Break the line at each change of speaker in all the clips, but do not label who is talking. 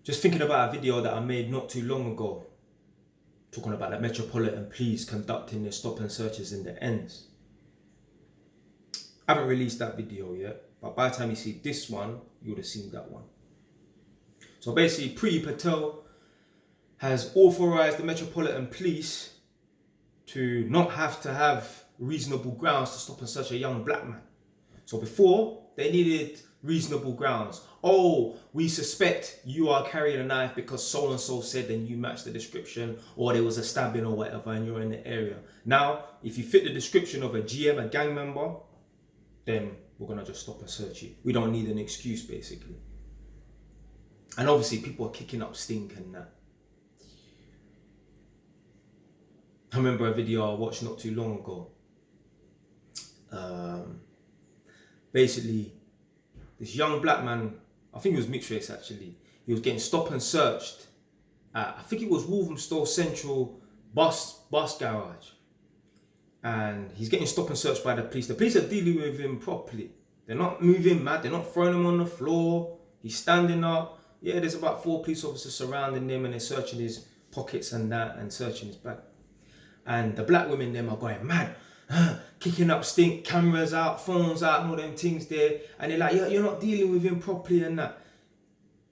Just thinking about a video that I made not too long ago, talking about the Metropolitan Police conducting their stop and searches in the ends. I haven't released that video yet, but by the time you see this one, you would have seen that one. So basically, Priti Patel has authorized the Metropolitan Police to not have to have reasonable grounds to stop and search a young black man. So before, they needed reasonable grounds. Oh, we suspect you are carrying a knife because so-and-so said and you match the description, or there was a stabbing or whatever and you're in the area. Now, if you fit the description of a GM, a gang member, then we're gonna just stop and search you. We don't need an excuse, basically. And obviously people are kicking up stink and that. I remember a video I watched not too long ago. Basically, this young black man, I think he was mixed race actually, he was getting stop and searched at, I think it was Walthamstow Central bus garage. And he's getting stop and searched by the police. The police are dealing with him properly. They're not moving mad, they're not throwing him on the floor. He's standing up. Yeah, there's about 4 police officers surrounding him and they're searching his pockets and that and searching his bag. And the black women them are going mad, kicking up stink, cameras out, phones out and all them things there. And they're like, yeah, you're not dealing with him properly and that.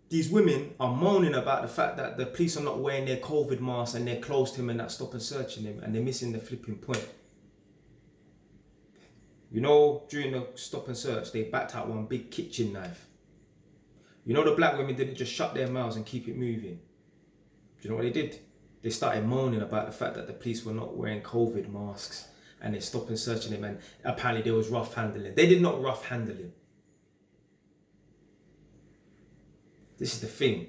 These women are moaning about the fact that the police are not wearing their COVID masks and they're close to him and that stop and searching him and they're missing the flipping point. You know, during the stop and search, they backed out one big kitchen knife. You know, the black women didn't just shut their mouths and keep it moving. Do you know what they did? They started moaning about the fact that the police were not wearing COVID masks and they stopped and searching him, and apparently there was rough handling. They did not rough handle him. This is the thing.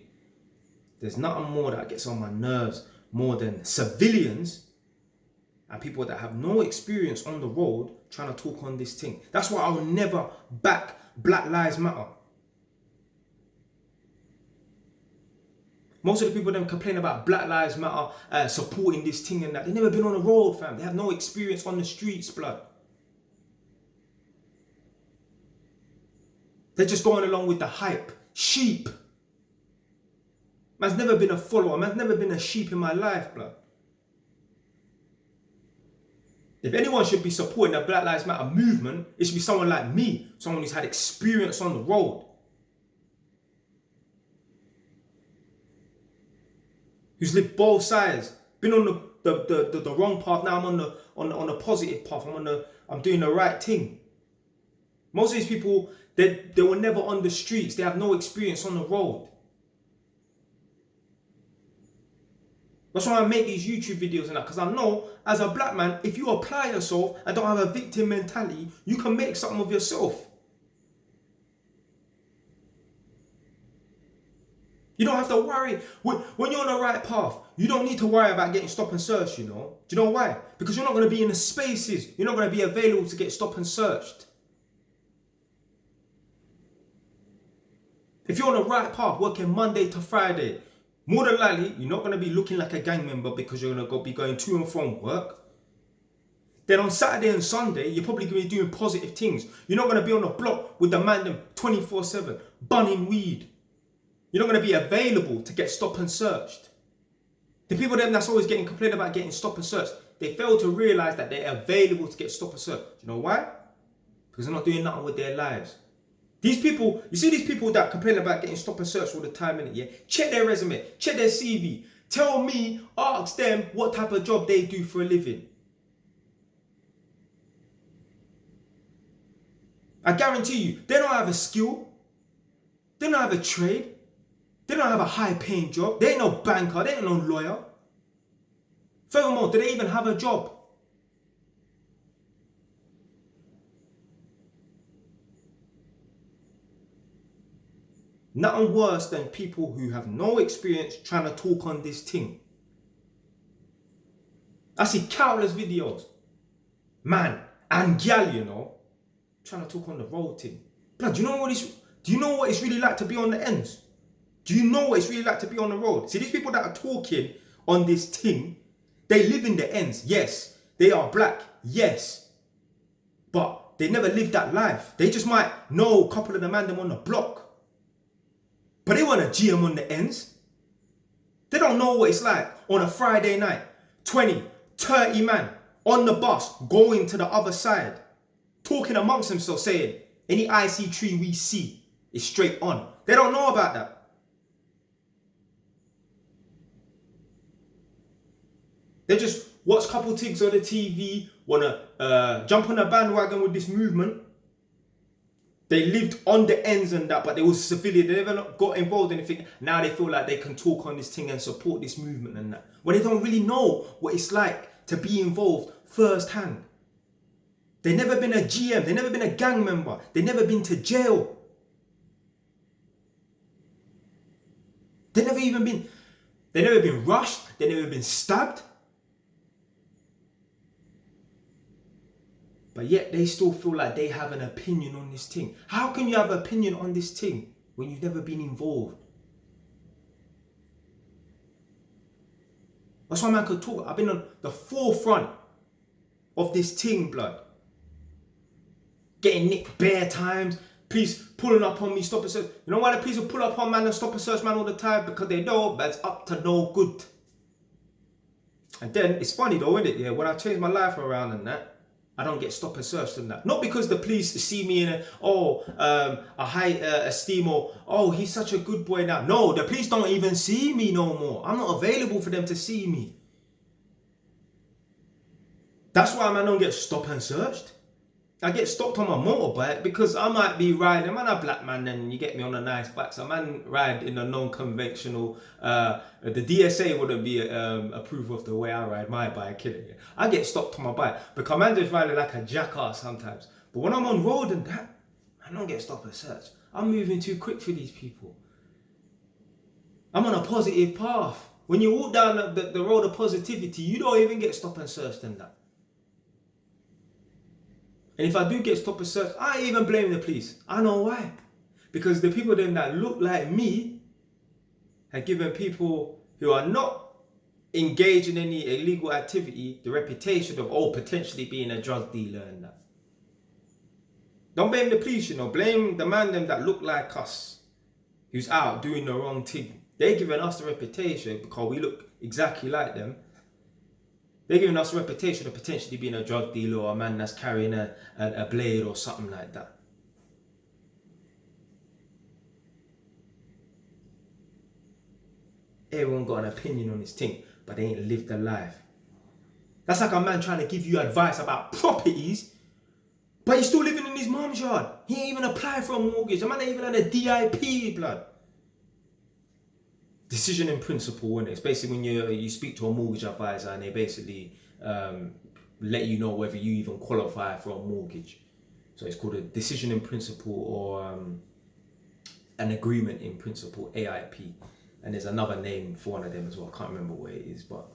There's nothing more that gets on my nerves more than civilians and people that have no experience on the road trying to talk on this thing. That's why I will never back Black Lives Matter. Most of the people that complain about Black Lives Matter supporting this thing and that, they've never been on the road, fam. They have no experience on the streets, blood. They're just going along with the hype. Sheep. Man's never been a follower. Man's never been a sheep in my life, blood. If anyone should be supporting the Black Lives Matter movement, it should be someone like me. Someone who's had experience on the road. Who's lived both sides, been on the wrong path. Now I'm on the positive path. I'm doing the right thing. Most of these people, they were never on the streets. They have no experience on the road. That's why I make these YouTube videos and that, because I know as a black man, if you apply yourself and don't have a victim mentality, you can make something of yourself. You don't have to worry. When you're on the right path, you don't need to worry about getting stop and searched, you know. Do you know why? Because you're not going to be in the spaces. You're not going to be available to get stop and searched. If you're on the right path, working Monday to Friday, more than likely, you're not going to be looking like a gang member because you're going to be going to and from work. Then on Saturday and Sunday, you're probably going to be doing positive things. You're not going to be on the block with the man them 24/7, bunning weed. You're not going to be available to get stop and searched. The people that's always getting complained about getting stop and searched, they fail to realise that they're available to get stop and searched. Do you know why? Because they're not doing nothing with their lives. These people, you see these people that complain about getting stop and searched all the time, innit? Yeah? Check their resume, check their CV. Tell me, ask them what type of job they do for a living. I guarantee you, they don't have a skill. They don't have a trade. They don't have a high paying job. They ain't no banker. They ain't no lawyer. Furthermore, do they even have a job? Nothing worse than people who have no experience trying to talk on this thing. I see countless videos. Man and gal, you know, trying to talk on the road thing. Blood, do you know what it's really like to be on the ends? Do you know what it's really like to be on the road? See, these people that are talking on this thing, they live in the ends. Yes, they are black. Yes. But they never lived that life. They just might know a couple of the man them on the block. But they weren't a GM on the ends. They don't know what it's like on a Friday night, 20, 30 man on the bus going to the other side, talking amongst themselves saying, any IC tree we see is straight on. They don't know about that. They just watch couple things on the TV, wanna jump on a bandwagon with this movement. They lived on the ends and that, but they was civilian. They never got involved in anything. Now they feel like they can talk on this thing and support this movement and that. When they don't really know what it's like to be involved firsthand. They never been a GM. They never been a gang member. They never been to jail. They never been rushed. They never been stabbed. But yet they still feel like they have an opinion on this thing. How can you have an opinion on this thing when you've never been involved? That's why man could talk. I've been on the forefront of this thing, blood. Getting nicked bare times. Police pulling up on me, stop and search. You know why the police will pull up on man and stop and search man all the time? Because they know that's up to no good. And then it's funny though, isn't it? Yeah, when I change my life around and that, I don't get stop and searched and that. Not because the police see me in a high esteem or, oh, he's such a good boy now. No, the police don't even see me no more. I'm not available for them to see me. That's why I don't get stop and searched. I get stopped on my motorbike because I might be riding. I'm a black man and you get me on a nice bike. So man ride in a non-conventional, the DSA wouldn't be approve of the way I ride my bike. I get stopped on my bike because man just riding like a jackass sometimes. But when I'm on road and that, I don't get stop and search. I'm moving too quick for these people. I'm on a positive path. When you walk down the road of positivity, you don't even get stop and searched and that. And if I do get stop and search, I ain't even blame the police. I know why. Because the people then that look like me have given people who are not engaged in any illegal activity the reputation of, oh, potentially being a drug dealer and that. Don't blame the police, you know. Blame the man them that look like us, who's out doing the wrong thing. They're giving us the reputation because we look exactly like them. They're giving us a reputation of potentially being a drug dealer or a man that's carrying a blade or something like that. Everyone got an opinion on this thing, but they ain't lived a life. That's like a man trying to give you advice about properties, but he's still living in his mum's yard. He ain't even applied for a mortgage. The man ain't even had a DIP, blood. Decision in principle, and it's basically when you speak to a mortgage advisor and they basically let you know whether you even qualify for a mortgage. So it's called a decision in principle or an agreement in principle, AIP. And there's another name for one of them as well. I can't remember what it is, but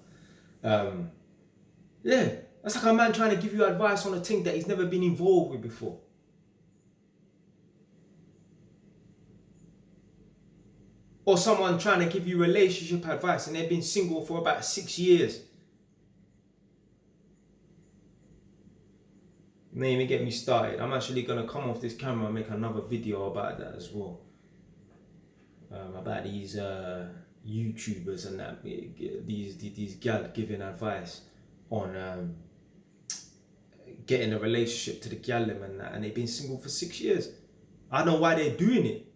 yeah, that's like a man trying to give you advice on a thing that he's never been involved with before. Or someone trying to give you relationship advice and they've been single for about 6 years. Don't even get me started. I'm actually going to come off this camera and make another video about that as well. About these YouTubers and that, these gal giving advice on getting a relationship to the gal and that, and they've been single for 6 years. I don't know why they're doing it.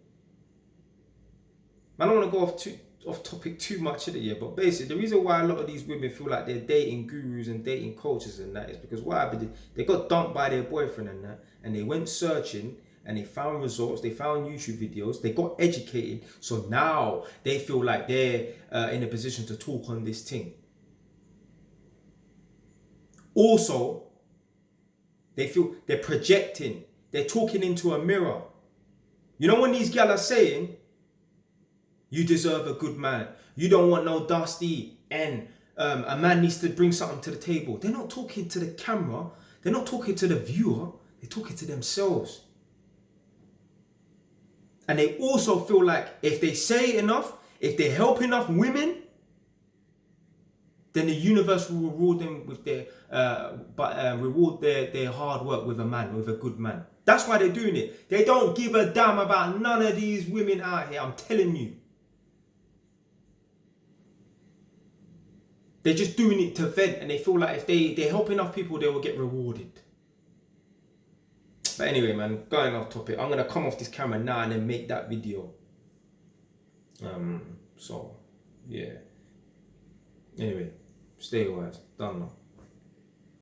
I don't want to go off topic too much in it, yeah, but basically the reason why a lot of these women feel like they're dating gurus and dating coaches and that is because what happened, they got dumped by their boyfriend and that, and they went searching and they found results, they found YouTube videos, they got educated, so now they feel like they're in a position to talk on this thing. Also, they feel they're projecting, they're talking into a mirror. You know when these gal are saying, you deserve a good man. You don't want no dusty and a man needs to bring something to the table. They're not talking to the camera. They're not talking to the viewer. They're talking to themselves. And they also feel like if they say enough, if they help enough women, then the universe will reward them with their reward their hard work with a man, with a good man. That's why they're doing it. They don't give a damn about none of these women out here. I'm telling you. They're just doing it to vent, and they feel like if they help enough people, they will get rewarded. But anyway, man, going off topic, I'm gonna come off this camera now and then make that video. So yeah. Anyway, stay wise. Done now.